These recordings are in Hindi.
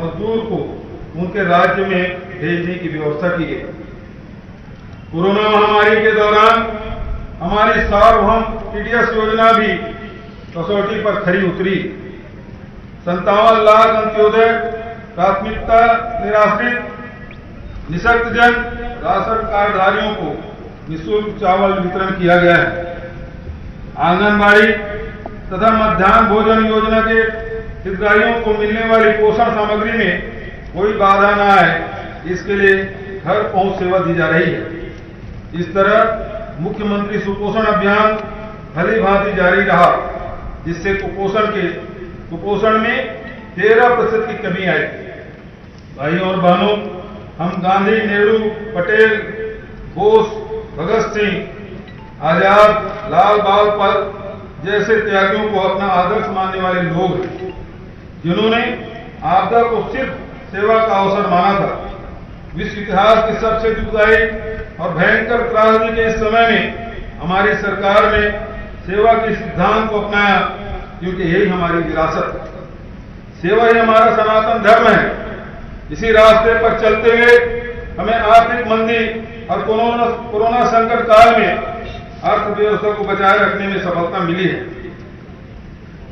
मजदूर को उनके राज्य में भेजने की व्यवस्था की गई। कोरोना महामारी के दौरान हमारी सार्वभौम TDS योजना भी कसौटी पर खरी उतरी। 57 लाख अंत्योदय प्राथमिकता निराश्रित निःशक्तजन राशन कार्डधारियों को निःशुल्क चावल वितरण किया गया है। आंगनबाड़ी तथा मध्याह्न भोजन योजना के हितग्राहियों को मिलने वाली पोषण सामग्री में कोई बाधा न आए, इसके लिए घर पहुंच सेवा दी जा रही है। इस तरह मुख्यमंत्री सुपोषण अभियान भली भांति जारी रहा, जिससे कुपोषण में 13% की कमी आई। भाइयों और बहनों, हम गांधी, नेहरू, पटेल, बोस, भगत सिंह, आजाद, लाल बाल पाल जैसे त्यागियों को अपना आदर्श मानने वाले लोग हैं, जिन्होंने आपदा को सिर्फ सेवा का अवसर माना था। विश्व इतिहास की सबसे दुखदायी और भयंकर त्रासदी के इस समय में हमारी सरकार ने सेवा के सिद्धांत को अपनाया, क्योंकि यही हमारी विरासत है। सेवा ही हमारा सनातन धर्म है। इसी रास्ते पर चलते हुए हमें आर्थिक मंदी और कोरोना संकट काल में अर्थव्यवस्था को बचाए रखने में सफलता मिली है।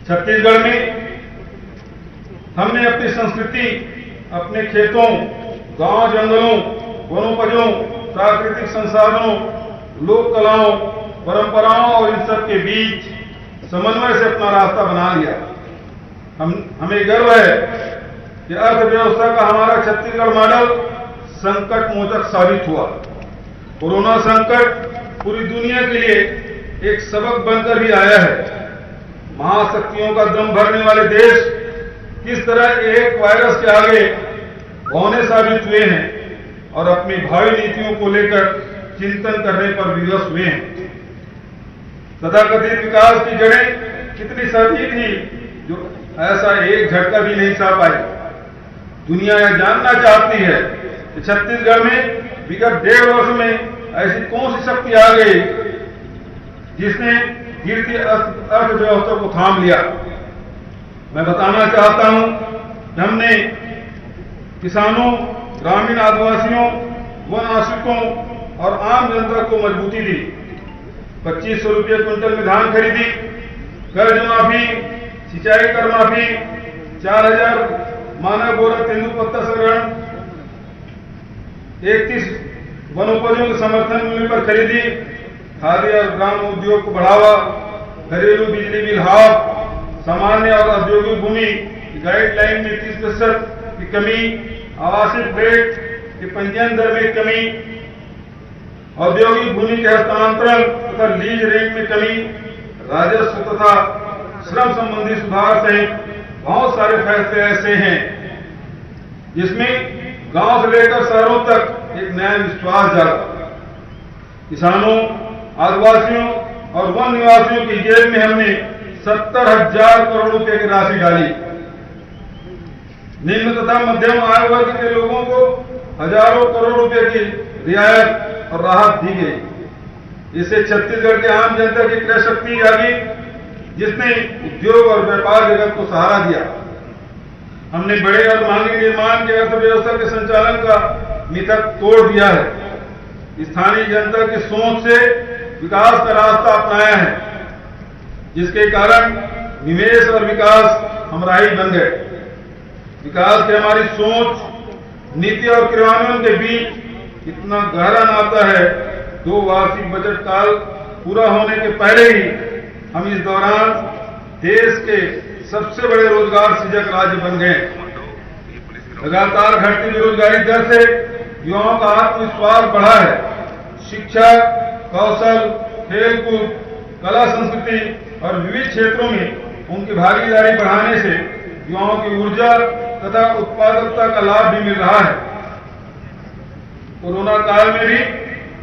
छत्तीसगढ़ में हमने अपनी संस्कृति, अपने खेतों, गांव, जंगलों, वनोपजों, प्राकृतिक संसाधनों, लोक कलाओं, परंपराओं और इन सब के बीच समन्वय से अपना रास्ता बना लिया। हमें गर्व है कि अर्थव्यवस्था का हमारा छत्तीसगढ़ मॉडल संकट मोचक साबित हुआ। कोरोना संकट पूरी दुनिया के लिए एक सबक बनकर भी आया है। महाशक्तियों का दम भरने वाले देश किस तरह एक वायरस के आगे बौने साबित हुए हैं और अपनी भावी नीतियों को लेकर चिंतन करने पर विवश हुए हैं। तथाकथित विकास की जड़ें कितनी सही थी, जो ऐसा एक झटका भी नहीं सह पाई। दुनिया यह जानना चाहती है कि छत्तीसगढ़ में विगत 1.5 वर्ष में ऐसी कौन सी शक्ति आ गई जिसने गिरती अर्थव्यवस्था को थाम लिया। मैं बताना चाहता हूं कि हमने किसानों, ग्रामीण आदिवासियों, वन आश्रितों और आम जनता को मजबूती दी। 2500 रुपये क्विंटल में धान खरीदी, कर्ज माफी, सिंचाई कर माफी, 4000 मानक बोरा तेंदुपत्ता संग्रहण, 31 वनोपजों के समर्थन मूल्य पर खरीदी, खादी और ग्राम उद्योग को बढ़ावा, घरेलू बिजली बिल हाफ, सामान्य और औद्योगिक भूमि गाइडलाइन में 30% की कमी, आवासीय फ्लैट के पंजीयन दर में कमी, औद्योगिक भूमि के हस्तांतरण तथा लीज रेट में कमी, राजस्व तथा श्रम संबंधी सुधार सहित बहुत सारे फैसले ऐसे हैं जिसमें गांव से लेकर शहरों तक एक नया विश्वास जागा। किसानों, आदिवासियों और वन निवासियों की जेब में हमने 70,000 करोड़ रुपए की राशि डाली। निम्न तथा मध्यम आय वर्ग के लोगों को हजारों करोड़ रुपए की रियायत और राहत दी गई। इससे छत्तीसगढ़ के आम जनता की क्रय शक्ति जागी, जिसने उद्योग और व्यापार जगत को सहारा दिया। हमने बड़े और महंगे निर्माण के अर्थव्यवस्था के संचालन का मिथक तोड़ दिया है। स्थानीय जनता की सोच से विकास का रास्ता अपनाया है, जिसके कारण निवेश और विकास हमराही बन गए। विकास की हमारी सोच, नीति और क्रियान्वयन के बीच कितना गहरा नाता है। 2 वार्षिक बजट काल पूरा होने के पहले ही हम इस दौरान देश के सबसे बड़े रोजगार सृजक राज्य बन गए। लगातार घटती बेरोजगारी दर से युवाओं का आत्मविश्वास बढ़ा है। शिक्षा, कौशल, खेलकूद, कला, संस्कृति और विविध क्षेत्रों में उनकी भागीदारी बढ़ाने से युवाओं की ऊर्जा तथा उत्पादकता का लाभ भी मिल रहा है। कोरोना काल में भी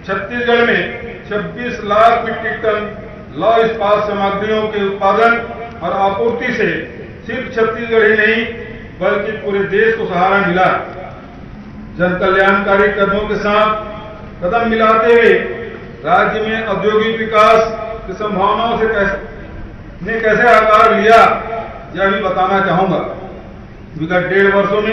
छत्तीसगढ़ में 26 लाख मीट्रिक टन लौह इस्पात सामग्रियों के उत्पादन और आपूर्ति से सिर्फ छत्तीसगढ़ ही नहीं बल्कि पूरे देश को सहारा मिला। जन कल्याणकारी कदमों के साथ कदम मिलाते हुए राज्य में औद्योगिक विकास की संभावनाओं से कैसे आकार लिया, यह भी बताना चाहूंगा। विगत 1.5 वर्षों में